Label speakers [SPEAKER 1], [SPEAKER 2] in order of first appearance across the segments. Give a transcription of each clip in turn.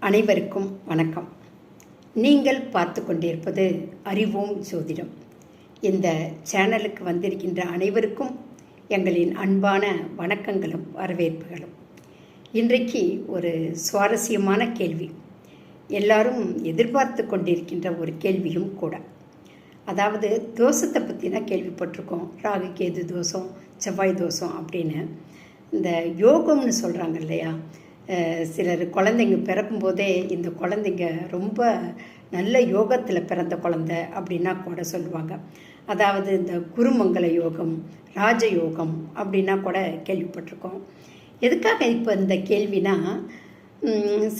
[SPEAKER 1] அனைவருக்கும் வணக்கம். நீங்கள் பார்த்து கொண்டிருப்பது அறிவோம் ஜோதிடம். இந்த சேனலுக்கு வந்திருக்கின்ற அனைவருக்கும் எங்களின் அன்பான வணக்கங்களும் வரவேற்புகளும். இன்றைக்கு ஒரு சுவாரஸ்யமான கேள்வி, எல்லாரும் எதிர்பார்த்து கொண்டிருக்கின்ற ஒரு கேள்வியும் கூட. அதாவது தோஷத்தை பற்றி தான் கேள்விப்பட்டிருக்கோம், ராகு கேது தோஷம், செவ்வாய் தோஷம் அப்படின்னு. இந்த யோகம்னு சொல்கிறாங்க இல்லையா, சிலர் குழந்தைங்க பிறக்கும்போதே இந்த குழந்தைங்க ரொம்ப நல்ல யோகத்தில் பிறந்த குழந்தை அப்படின்னா கூட சொல்லுவாங்க. அதாவது இந்த குருமங்கல யோகம், ராஜயோகம் அப்படின்னா கூட கேள்விப்பட்டிருக்கோம். எதுக்காக இப்போ இந்த கேள்வினா,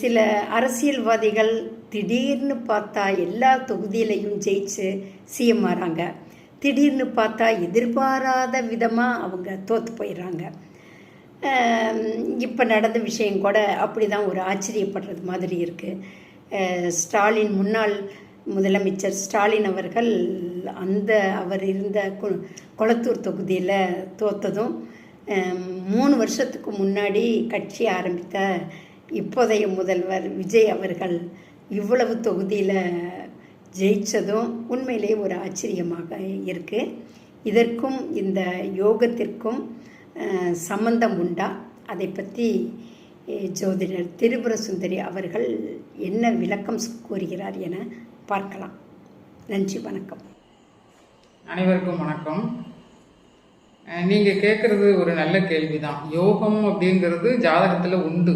[SPEAKER 1] சில அரசியல்வாதிகள் திடீர்னு பார்த்தா எல்லா தொகுதியிலையும் ஜெயிச்சு சிஎம் ஆகிறாங்க, திடீர்னு பார்த்தா எதிர்பாராத விதமாக அவங்க தோற்று போயிடுறாங்க. இப்போ நடந்த விஷயம் கூட அப்படி தான் ஒரு ஆச்சரியப்படுறது மாதிரி இருக்குது. ஸ்டாலின், முன்னாள் முதலமைச்சர் ஸ்டாலின் அவர்கள் அவர் இருந்த கொளத்தூர் தொகுதியில் தோற்றதும், 3 வருஷத்துக்கு முன்னாடி கட்சி ஆரம்பித்த இப்போதைய முதல்வர் விஜய் அவர்கள் இவ்வளவு தொகுதியில் ஜெயித்ததும் உண்மையிலேயே ஒரு ஆச்சரியமாக இருக்குது. இதற்கும் இந்த யோகத்திற்கும் சம்பந்தம் உண்டா? அதை பற்றி ஜோதிடர் திரிபுர சுந்தரி அவர்கள் என்ன விளக்கம் கூறுகிறார் என பார்க்கலாம். நன்றி, வணக்கம்.
[SPEAKER 2] அனைவருக்கும் வணக்கம். நீங்கள் கேட்குறது ஒரு நல்ல கேள்விதான். யோகம் அப்படிங்கிறது ஜாதகத்தில் உண்டு.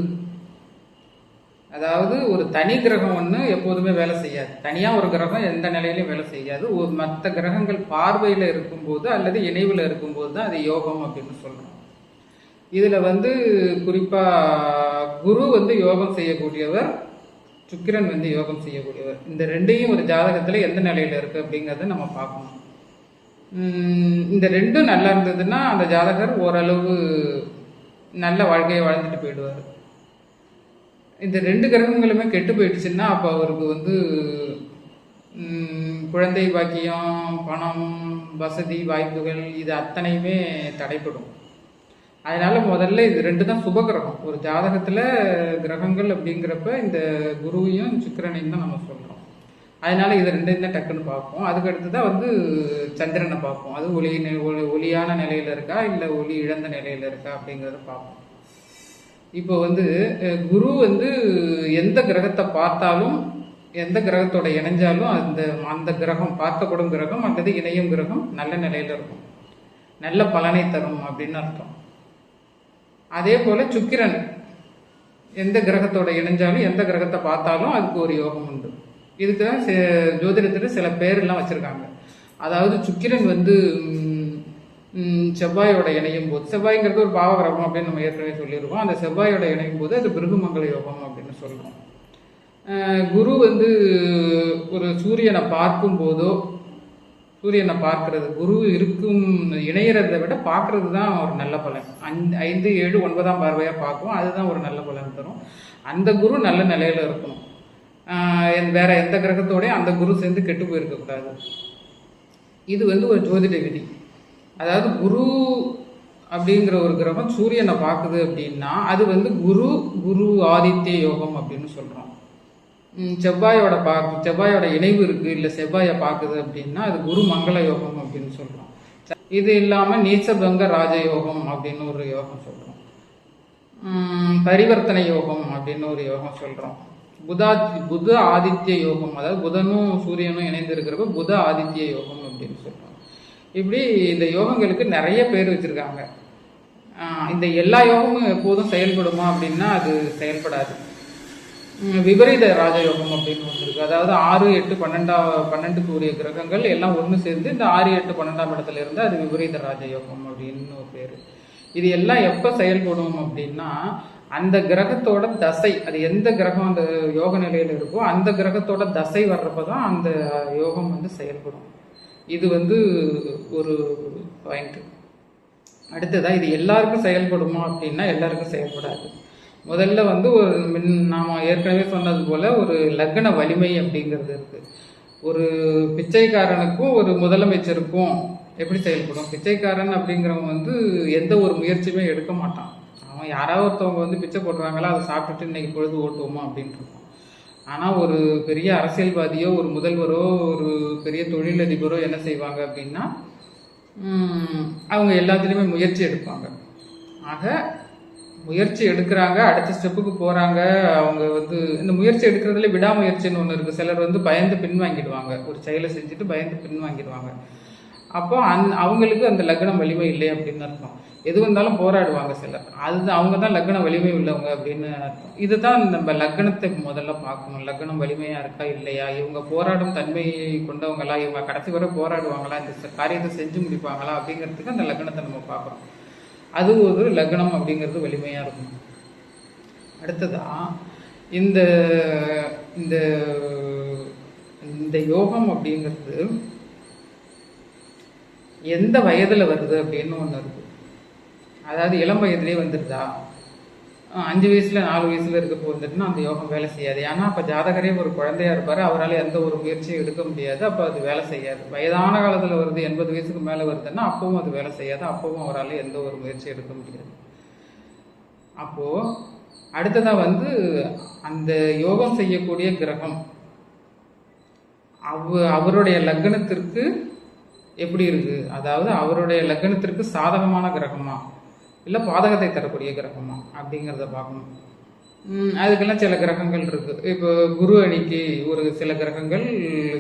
[SPEAKER 2] அதாவது ஒரு தனி கிரகம் ஒன்று எப்போதுமே வேலை செய்யாது, தனியாக ஒரு கிரகம் எந்த நிலையிலையும் வேலை செய்யாது. ஒரு மற்ற கிரகங்கள் பார்வையில் இருக்கும்போது அல்லது இணைவில் இருக்கும்போது தான் அது யோகம் அப்படின்னு சொல்கிறோம். இதில் குறிப்பாக குரு யோகம் செய்யக்கூடியவர், சுக்கிரன் யோகம் செய்யக்கூடியவர். இந்த ரெண்டையும் ஒரு ஜாதகத்தில் எந்த நிலையில் இருக்குது அப்படிங்கிறத நம்ம பார்க்கணும். இந்த ரெண்டும் நல்லா இருந்ததுன்னா அந்த ஜாதகர் ஓரளவு நல்ல வாழ்க்கையை வாழ்ந்துட்டு போயிடுவார். இந்த 2 கிரகங்களுமே கெட்டு போயிடுச்சுன்னா அப்போ அவருக்கு குழந்தை பாக்கியம், பணம், வசதி வாய்ப்புகள் இது அத்தனையுமே தடைப்படும். அதனால முதல்ல இது 2 தான் சுபகிரகம் ஒரு ஜாதகத்தில். கிரகங்கள் அப்படிங்கிறப்ப இந்த குருவையும் சுக்கிரனையும் தான் நம்ம சொல்கிறோம். அதனால இது 2 தான் டக்குன்னு பார்ப்போம். அதுக்கடுத்து தான் சந்திரனை பார்ப்போம். அது ஒளியான நிலையில் இருக்கா இல்லை ஒளி இழந்த நிலையில் இருக்கா அப்படிங்கிறத பார்ப்போம். இப்போ குரு எந்த கிரகத்தை பார்த்தாலும், எந்த கிரகத்தோட இணைஞ்சாலும் அந்த கிரகம், பார்க்கப்படும் கிரகம் அல்லது இணையும் கிரகம் நல்ல நிலையில இருக்கும், நல்ல பலனை தரும் அப்படின்னு அர்த்தம். அதே போல சுக்கிரன் எந்த கிரகத்தோட இணைஞ்சாலும், எந்த கிரகத்தை பார்த்தாலும் அதுக்கு ஒரு யோகம் உண்டு. இதுக்கு தான் ஜோதிடத்தில் சில பேரெல்லாம் வச்சிருக்காங்க. அதாவது சுக்கிரன் செவ்வாயோட இணையும் போது, செவ்வாய்ங்கிறது ஒரு பாவகிரகம் அப்படின்னு நம்ம ஏற்கனவே சொல்லியிருக்கோம். அந்த செவ்வாயோட இணையும் போது அது பிருகுமங்கல யோகம் அப்படின்னு சொல்கிறோம். குரு ஒரு சூரியனை பார்க்கும் போதோ, சூரியனை பார்க்கறது, குரு இருக்கும் இணையறதை விட பார்க்கறது தான் ஒரு நல்ல பலன். 5, 7, 9ஆம் பார்வையாக பார்க்கும், அதுதான் ஒரு நல்ல பலன் தரும். அந்த குரு நல்ல நிலையில இருக்கணும். வேற எந்த கிரகத்தோடய அந்த குரு சேர்ந்து கெட்டு போயிருக்கக்கூடாது. இது ஒரு ஜோதிட விதி. அதாவது குரு அப்படிங்கிற ஒரு கிரகம் சூரியனை பார்க்குது அப்படின்னா அது குரு ஆதித்ய யோகம் அப்படின்னு சொல்கிறோம். செவ்வாயோட இணைவு இருக்குது, இல்லை செவ்வாயை பார்க்குது அப்படின்னா அது குரு மங்கள யோகம் அப்படின்னு சொல்கிறோம். இது இல்லாமல் நீச்சபங்க ராஜயோகம் அப்படின்னு ஒரு யோகம் சொல்கிறோம். பரிவர்த்தனை யோகம் அப்படின்னு ஒரு யோகம் சொல்கிறோம். புத ஆதித்ய யோகம், அதாவது புதனும் சூரியனும் இணைந்து இருக்கிறப்ப புத ஆதித்ய யோகம் அப்படின்னு சொல்கிறோம். இப்படி இந்த யோகங்களுக்கு நிறைய பேர் வச்சுருக்காங்க. இந்த எல்லா யோகமும் எப்போதும் செயல்படுமா அப்படின்னா அது செயல்படாது. விபரீத ராஜயோகம் அப்படின்னு ஒன்று இருக்குது. அதாவது 6, 8, 12க்கு உரிய கிரகங்கள் எல்லாம் ஒன்று சேர்ந்து இந்த 6, 8, 12ஆம் இடத்துல இருந்து அது விபரீத ராஜயோகம் அப்படின்னு ஒரு பேர். இது எல்லாம் எப்போ செயல்படும் அப்படின்னா அந்த கிரகத்தோட தசை, அது எந்த கிரகம் அந்த யோக நிலையில் இருக்கோ அந்த கிரகத்தோட தசை வர்றப்ப தான் அந்த யோகம் செயல்படும். இது ஒரு பாயிண்ட். அடுத்ததா இது எல்லாருக்கும் செயல்படுமா அப்படின்னா எல்லாருக்கும் செயல்படாது. முதல்ல வந்து ஒரு நாம ஏற்கனவே சொன்னது போல ஒரு லக்ன வலிமை அப்படிங்கிறது இருக்கு. ஒரு பிச்சைக்காரனுக்கும் ஒரு முதலமைச்சருக்கும் எப்படி செயல்படும்? பிச்சைக்காரன் அப்படிங்கிறவன் வந்து எந்த ஒரு முயற்சியுமே எடுக்க மாட்டான். அவன் யாராவது ஒருத்தவங்க வந்து பிச்சை போடுறாங்களா, அதை சாப்பிட்டுட்டு இன்னைக்கு பொழுது ஓட்டுவோமா அப்படின்ட்டு இருப்பான். ஆனால் ஒரு பெரிய அரசியல்வாதியோ ஒரு முதல்வரோ ஒரு பெரிய தொழிலதிபரோ என்ன செய்வாங்க அப்படின்னா அவங்க எல்லாத்துலேயுமே முயற்சி எடுப்பாங்க. ஆக முயற்சி எடுக்கிறாங்க, அடுத்த ஸ்டெப்புக்கு போகிறாங்க. அவங்க வந்து இந்த முயற்சி எடுக்கிறதுல விடாமுயற்சின்னு ஒன்று இருக்குது. சிலர் வந்து பயந்து பின்வாங்கிடுவாங்க, ஒரு செயலை செஞ்சுட்டு பயந்து பின்வாங்கிடுவாங்க. அப்போ அவங்களுக்கு அந்த லக்னம் வலிமை இல்லை அப்படின்னு அர்த்தம். எது வந்தாலும் போராடுவாங்க சிலர், அது அவங்க தான் லக்ன வலிமை உள்ளவங்க அப்படின்னு அர்த்தம். இதுதான் நம்ம லக்னத்தை முதல்ல பார்க்கணும். லக்னம் வலிமையா இருக்கா இல்லையா, இவங்க போராடும் தன்மை கொண்டவங்களா, இவங்க கடைசி வரை போராடுவாங்களா, இந்த காரியத்தை செஞ்சு முடிப்பாங்களா அப்படிங்கிறதுக்கு அந்த லக்னத்தை நம்ம பார்க்குறோம். அது ஒரு லக்னம் அப்படிங்கிறது வலிமையா இருக்கும். அடுத்ததா இந்த இந்த இந்த யோகம் அப்படிங்கிறது எந்த வயதுல வருது அப்படின்னு ஒன்று இருக்கு. அதாவது இளம் வயதுலேயே வந்துடுதா, 5 வயசுல 4 வயசுல இருக்க வந்துட்டுன்னா அந்த யோகம் வேலை செய்யாது. ஏன்னா அப்போ ஜாதகரே ஒரு குழந்தையா இருப்பாரு, அவரால் எந்த ஒரு முயற்சியும் எடுக்க முடியாது. அப்போ அது வேலை செய்யாது. வயதான காலத்தில் வருது, 80 வயசுக்கு மேலே வருதுன்னா அப்பவும் அது வேலை செய்யாது. அப்பவும் அவரால் எந்த ஒரு முயற்சியும் எடுக்க முடியாது. அப்போ அடுத்ததா வந்து அந்த யோகம் செய்யக்கூடிய கிரகம் அவருடைய லக்னத்திற்கு எப்படி இருக்கு, அதாவது அவருடைய லக்னத்திற்கு சாதகமான கிரகமா இல்லை பாதகத்தை தரக்கூடிய கிரகமா அப்படிங்கிறத பார்க்கணும். அதுக்கெல்லாம் சில கிரகங்கள் இருக்கு. இப்போ குரு அணிக்கு ஒரு சில கிரகங்கள்,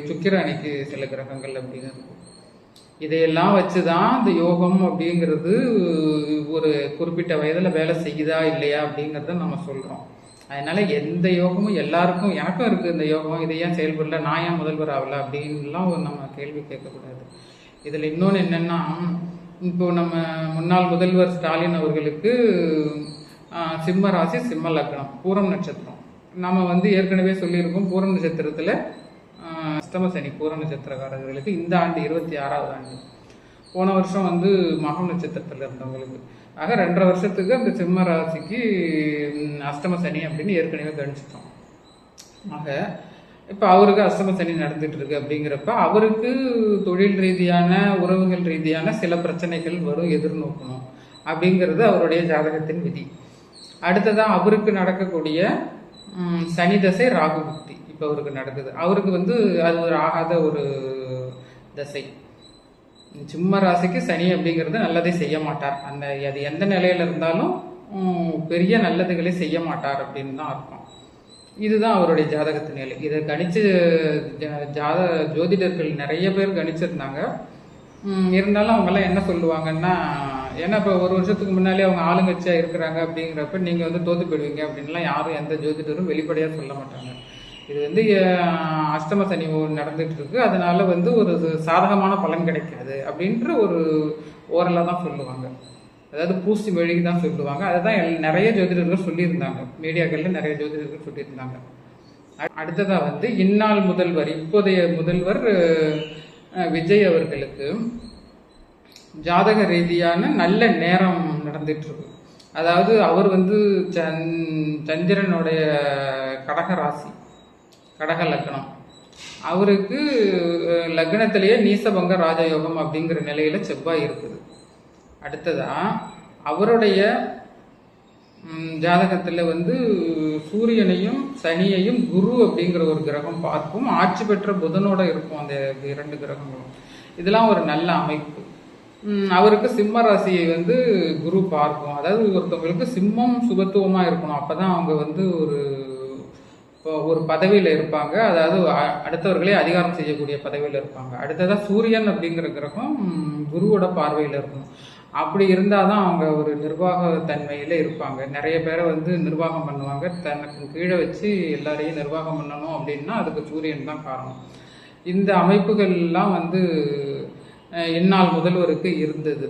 [SPEAKER 2] சுக்கிர அணிக்கு சில கிரகங்கள் அப்படின்னு இருக்கு. இதையெல்லாம் வச்சுதான் இந்த யோகம் அப்படிங்கிறது ஒரு குறிப்பிட்ட வயதுல வேலை செய்யுதா இல்லையா அப்படிங்கிறத நம்ம சொல்றோம். அதனால எந்த யோகமும் எல்லாருக்கும், எனக்கும் இருக்கு இந்த யோகம், இதை ஏன் செயல்படல, நான் ஏன் முதல்வர் ஆகல அப்படின்லாம் நம்ம கேள்வி கேட்கக்கூடாது. இதுல இன்னொன்று என்னன்னா, இப்போ நம்ம முன்னாள் முதல்வர் ஸ்டாலின் அவர்களுக்கு சிம்ம ராசி சிம்ம லக்னம் பூரம் நட்சத்திரம். நம்ம வந்து ஏற்கனவே சொல்லியிருக்கோம், பூரம் நட்சத்திரத்துல அஷ்டம சனி பூரம் நட்சத்திரக்காரர்களுக்கு இந்த ஆண்டு 26வது ஆண்டு. போன வருஷம் வந்து மகம் நட்சத்திரத்துல இருந்தவங்களுக்கு. ஆக 2.5 வருஷத்துக்கு அந்த சிம்ம ராசிக்கு அஷ்டம சனி அப்படின்னு ஏற்கனவே கணிச்சிட்டோம். ஆக இப்போ அவருக்கு அஷ்டம சனி நடந்துட்டு இருக்கு. அப்படிங்கிறப்ப அவருக்கு தொழில் ரீதியான உறவுகள் ரீதியான சில பிரச்சனைகள் வரும், எதிர்நோக்கணும் அப்படிங்கிறது அவருடைய ஜாதகத்தின் விதி. அடுத்ததான் அவருக்கு நடக்கக்கூடிய சனி தசை ராகு புக்தி இப்போ அவருக்கு நடக்குது. அவருக்கு வந்து அது ஒரு ஆகாத ஒரு தசை. சிம்ம ராசிக்கு சனி அப்படிங்கிறது நல்லதை செய்ய மாட்டார். அது எந்த நிலையில இருந்தாலும் பெரிய நல்லதுகளை செய்ய மாட்டார் அப்படின்னு தான் அர்த்தம். இதுதான் அவருடைய ஜாதகத்து நிலை. இதை கணிச்சு ஜோதிடர்கள் நிறைய பேர் கணிச்சிருந்தாங்க. இருந்தாலும் அவங்கெல்லாம் என்ன சொல்லுவாங்கன்னா, ஏன்னா இப்போ 1 வருஷத்துக்கு முன்னாலே அவங்க ஆளுங்கட்சியா இருக்கிறாங்க அப்படிங்கிறப்ப நீங்க வந்து தோத்து போயிடுவீங்க அப்படின்லாம் யாரும் எந்த ஜோதிடரும் வெளிப்படையா சொல்ல மாட்டாங்க. இது வந்து அஷ்டம சனி நடந்துட்டு இருக்கு, அதனால வந்து ஒரு சாதகமான பலன் கிடைக்காது அப்படின்ற ஒரு ஓரலா தான் சொல்லுவாங்க. அதாவது பூசி மொழிக்கு தான் சொல்லுவாங்க. அதுதான் நிறைய ஜோதிடர்கள் சொல்லியிருந்தாங்க, மீடியாக்கள்ல நிறைய ஜோதிடர்கள் சொல்லியிருந்தாங்க. அடுத்ததா வந்து இந்நாள் முதல்வர், இப்போதைய முதல்வர் விஜய் அவர்களுக்கு ஜாதக ரீதியான நல்ல நேரம் நடந்துட்டு இருக்கு. அதாவது அவர் வந்து சந்திரனுடைய கடக ராசி, கடக லக்னம். அவருக்கு லக்னத்திலேயே நீசபங்க ராஜயோகம் அப்படிங்கிற நிலையில செவ்வாய் இருக்குது. அடுத்ததா அவருடைய ஜாதகத்துல வந்து சூரியனையும் சனியையும் குரு அப்படிங்கிற ஒரு கிரகம் பார்க்கும், ஆட்சி பெற்ற புதனோட இருக்கும் அந்த 2 கிரகங்களும். இதெல்லாம் ஒரு நல்ல அமைப்பு. அவருக்கு சிம்ம ராசியை வந்து குரு பார்க்கும். அதாவது ஒருத்தவங்களுக்கு சிம்மம் சுபத்துவமா இருக்கணும், அப்பதான் அவங்க வந்து ஒரு பதவியில இருப்பாங்க. அதாவது அடுத்தவர்களே அதிகாரம் செய்யக்கூடிய பதவியில இருப்பாங்க. அடுத்ததா சூரியன் அப்படிங்கிற கிரகம் குருவோட பார்வையில இருக்கணும். அப்படி இருந்தாதான் அவங்க ஒரு நிர்வாக தன்மையில இருப்பாங்க. நிறைய பேரை வந்து நிர்வாகம் பண்ணுவாங்க. தனக்கு கீழே வச்சு எல்லாரையும் நிர்வாகம் பண்ணணும் அப்படின்னா அதுக்கு சூரியன் தான் காரணம். இந்த அமைப்புகள்லாம் வந்து இந்நாள் முதல்வருக்கு இருந்தது.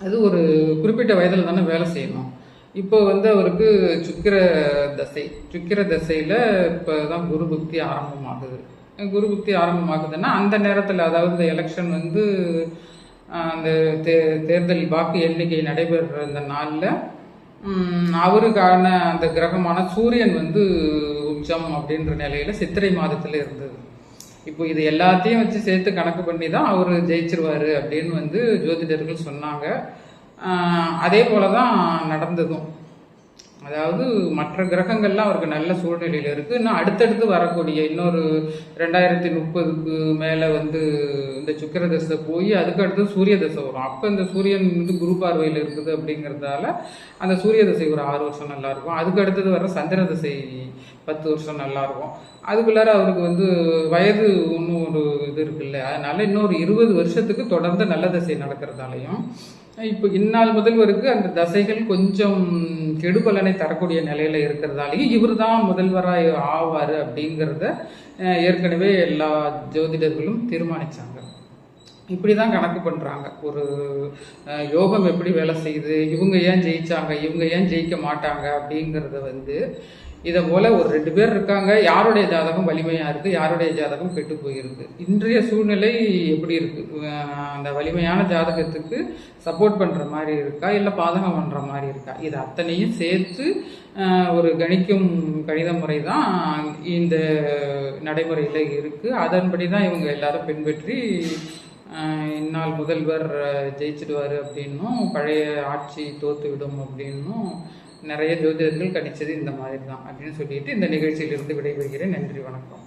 [SPEAKER 2] அது ஒரு குறிப்பிட்ட வயதில் தானே வேலை செய்யணும். இப்போ வந்து அவருக்கு சுக்கிர தசையில இப்போதான் குரு புக்தி ஆரம்பமாகுது. குரு புக்தி ஆரம்பமாகுதுன்னா அந்த நேரத்தில், அதாவது இந்த எலெக்ஷன் வந்து அந்த தேர்தல் வாக்கு எண்ணிக்கை நடைபெறுற அந்த நாளில் அவருக்கான அந்த கிரகமான சூரியன் வந்து உச்சம் அப்படின்ற நிலையில சித்திரை மாதத்துல இருந்தது. இப்போ இது எல்லாத்தையும் வச்சு சேர்த்து கணக்கு பண்ணி தான் அவர் ஜெயிச்சிருவாரு அப்படின்னு வந்து ஜோதிடர்கள் சொன்னாங்க. அதே போலதான் நடந்ததும். அதாவது மற்ற கிரகங்கள்லாம் அவருக்கு நல்ல சூழ்நிலையில இருக்கு. இன்னும் அடுத்தடுத்து வரக்கூடிய இன்னொரு 2030க்கு மேல வந்து இந்த சுக்கிர தசை போய் அதுக்கு அடுத்து சூரிய தசை வரும். அப்ப இந்த சூரியன் வந்து குரு பார்வையில் இருக்குது அப்படிங்கறதால அந்த சூரிய தசை ஒரு 6 வருஷம் நல்லா இருக்கும். அதுக்கு அடுத்தது வர சந்திர தசை 10 வருஷம் நல்லா இருக்கும். அதுக்குள்ளார அவருக்கு வந்து வயது இன்னும் ஒரு இது இருக்குல்ல, அதனால இன்னொரு 20 வருஷத்துக்கு தொடர்ந்து நல்ல தசை நடக்கிறதாலையும் இப்போ இந்நாள் முதல்வருக்கு அந்த தசைகள் கொஞ்சம் கெடுபலனை தரக்கூடிய நிலையில இருக்கிறதாலையும் இவர் தான் முதல்வராய் ஆவாரு அப்படிங்கிறத ஏற்கனவே எல்லா ஜோதிடர்களும் தீர்மானிச்சாங்க. இப்படிதான் கணக்கு பண்றாங்க. ஒரு யோகம் எப்படி வேலை செய்யுது, இவங்க ஏன் ஜெயிச்சாங்க, இவங்க ஏன் ஜெயிக்க மாட்டாங்க அப்படிங்கறத வந்து இதை போல ஒரு 2 பேர் இருக்காங்க, யாருடைய ஜாதகம் வலிமையா இருக்கு, யாருடைய ஜாதகம் கெட்டு போயிருக்கு, இன்றைய சூழ்நிலை எப்படி இருக்கு, அந்த வலிமையான ஜாதகத்துக்கு சப்போர்ட் பண்ற மாதிரி இருக்கா இல்ல பாதகம் பண்ற மாதிரி இருக்கா, இது அத்தனையும் சேர்த்து ஒரு கணிக்கும் கணித முறை தான் இந்த நடைமுறையில இருக்கு. அதன்படி தான் இவங்க எல்லாரும் பின்பற்றி இந்நாள் முதல்வர் ஜெயிச்சிடுவாரு அப்படின்னும் பழைய ஆட்சி தோத்து விடும் அப்படின்னும் நிறைய ஜோதிடர்கள் கணிச்சது இந்த மாதிரி தான் அப்படின்னு சொல்லிட்டு இந்த நிகழ்ச்சியிலிருந்து விடைபெறுகிறேன். நன்றி, வணக்கம்.